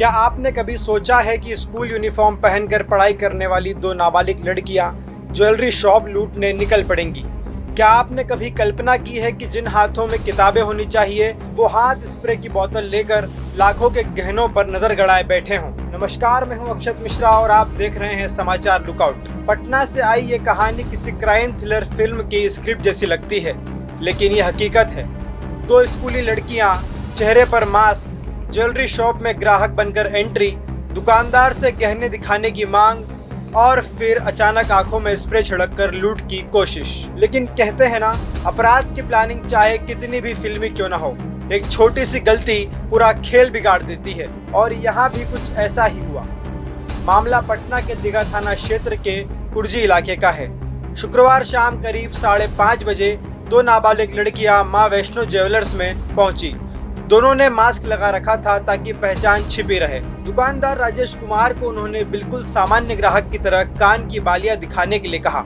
क्या आपने कभी सोचा है कि स्कूल यूनिफॉर्म पहनकर पढ़ाई करने वाली दो नाबालिग लड़कियां ज्वेलरी शॉप लूटने निकल पड़ेंगी? क्या आपने कभी कल्पना की है कि जिन हाथों में किताबें होनी चाहिए वो हाथ स्प्रे की बोतल लेकर लाखों के गहनों पर नजर गड़ाए बैठे हों? नमस्कार, मैं हूं अक्षत मिश्रा और आप देख रहे हैं समाचार लुकआउट। पटना से आई ये कहानी किसी क्राइम थ्रिलर फिल्म की स्क्रिप्ट जैसी लगती है, लेकिन ये हकीकत है। दो स्कूली लड़कियां, चेहरे पर मास्क, ज्वेलरी शॉप में ग्राहक बनकर एंट्री, दुकानदार से गहने दिखाने की मांग और फिर अचानक आंखों में स्प्रे छिड़ककर लूट की कोशिश। लेकिन कहते हैं ना, अपराध की प्लानिंग चाहे कितनी भी फिल्मी क्यों ना हो, एक छोटी सी गलती पूरा खेल बिगाड़ देती है। और यहाँ भी कुछ ऐसा ही हुआ। मामला पटना के दीघा थाना क्षेत्र के कुर्जी इलाके का है। शुक्रवार शाम करीब 5:30 बजे दो नाबालिग लड़कियां मां वैष्णो ज्वेलर्स में पहुंची। दोनों ने मास्क लगा रखा था ताकि पहचान छिपी रहे। दुकानदार राजेश कुमार को उन्होंने बिल्कुल सामान्य ग्राहक की तरह कान की बालियां दिखाने के लिए कहा।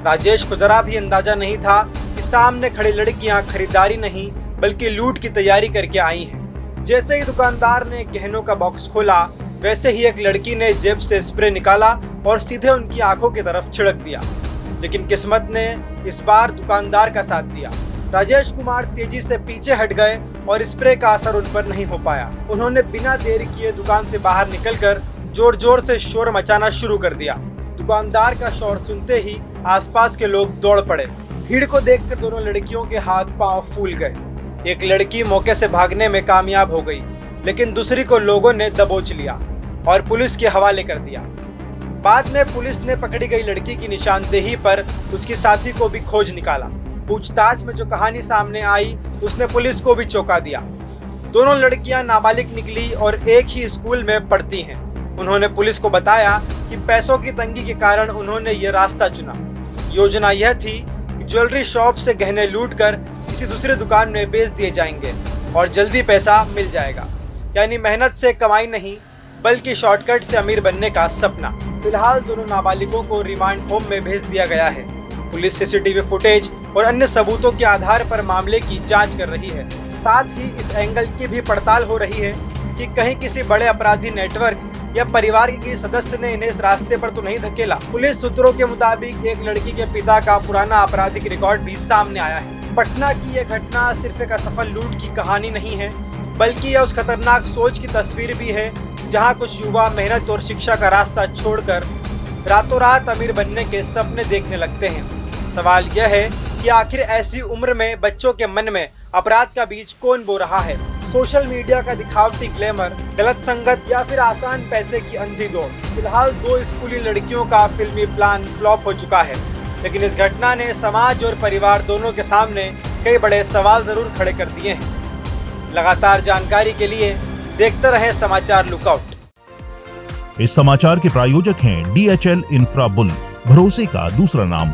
राजेश को जरा भी अंदाजा नहीं था कि सामने खड़ी लड़कियां खरीदारी नहीं बल्कि लूट की तैयारी करके आई हैं। जैसे ही दुकानदार ने गहनों का बॉक्स खोला, वैसे ही एक लड़की ने जेब से स्प्रे निकाला और सीधे उनकी आंखों की तरफ छिड़क दिया। लेकिन किस्मत ने इस बार दुकानदार का साथ दिया। राजेश कुमार तेजी से पीछे हट गए और स्प्रे का असर उन पर नहीं हो पाया। उन्होंने बिना देरी किए दुकान से बाहर निकलकर जोर जोर से शोर मचाना शुरू कर दिया। दुकानदार का शोर सुनते ही आसपास के लोग दौड़ पड़े। भीड़ को देखकर दोनों लड़कियों के हाथ पांव फूल गए। एक लड़की मौके से भागने में कामयाब हो गई, लेकिन दूसरी को लोगों ने दबोच लिया और पुलिस के हवाले कर दिया। बाद में पुलिस ने पकड़ी गई लड़की की निशानदेही पर उसकी साथी को भी खोज निकाला। पूछताछ में जो कहानी सामने आई उसने पुलिस को भी चौंका दिया। दोनों लड़कियां नाबालिग निकली और एक ही स्कूल में पढ़ती हैं। उन्होंने पुलिस को बताया कि पैसों की तंगी के कारण उन्होंने ये रास्ता चुना। योजना यह थी कि ज्वेलरी शॉप से गहने लूटकर किसी दूसरे दुकान में बेच दिए जाएंगे और जल्दी पैसा मिल जाएगा। यानी मेहनत से कमाई नहीं बल्कि शॉर्टकट से अमीर बनने का सपना। फिलहाल दोनों नाबालिगों को रिमांड होम में भेज दिया गया है। पुलिस सीसीटीवी फुटेज और अन्य सबूतों के आधार पर मामले की जांच कर रही है। साथ ही इस एंगल की भी पड़ताल हो रही है कि कहीं किसी बड़े अपराधी नेटवर्क या परिवार के किसी सदस्य ने इन्हें इस रास्ते पर तो नहीं धकेला। पुलिस सूत्रों के मुताबिक एक लड़की के पिता का पुराना आपराधिक रिकॉर्ड भी सामने आया है। पटना की यह घटना सिर्फ एक असफल लूट की कहानी नहीं है, बल्कि यह उस खतरनाक सोच की तस्वीर भी है जहाँ कुछ युवा मेहनत और शिक्षा का रास्ता छोड़कर रातों रात अमीर बनने के सपने देखने लगते हैं। सवाल यह है कि आखिर ऐसी उम्र में बच्चों के मन में अपराध का बीज कौन बो रहा है? सोशल मीडिया का दिखावटी ग्लैमर, गलत संगत या फिर आसान पैसे की अंधी दौड़? फिलहाल दो स्कूली लड़कियों का फिल्मी प्लान फ्लॉप हो चुका है, लेकिन इस घटना ने समाज और परिवार दोनों के सामने कई बड़े सवाल जरूर खड़े कर दिए हैं। लगातार जानकारी के लिए देखते रहें समाचार लुकआउट। इस समाचार के प्रायोजक हैं DHL इंफ्रा बुल, भरोसे का दूसरा नाम।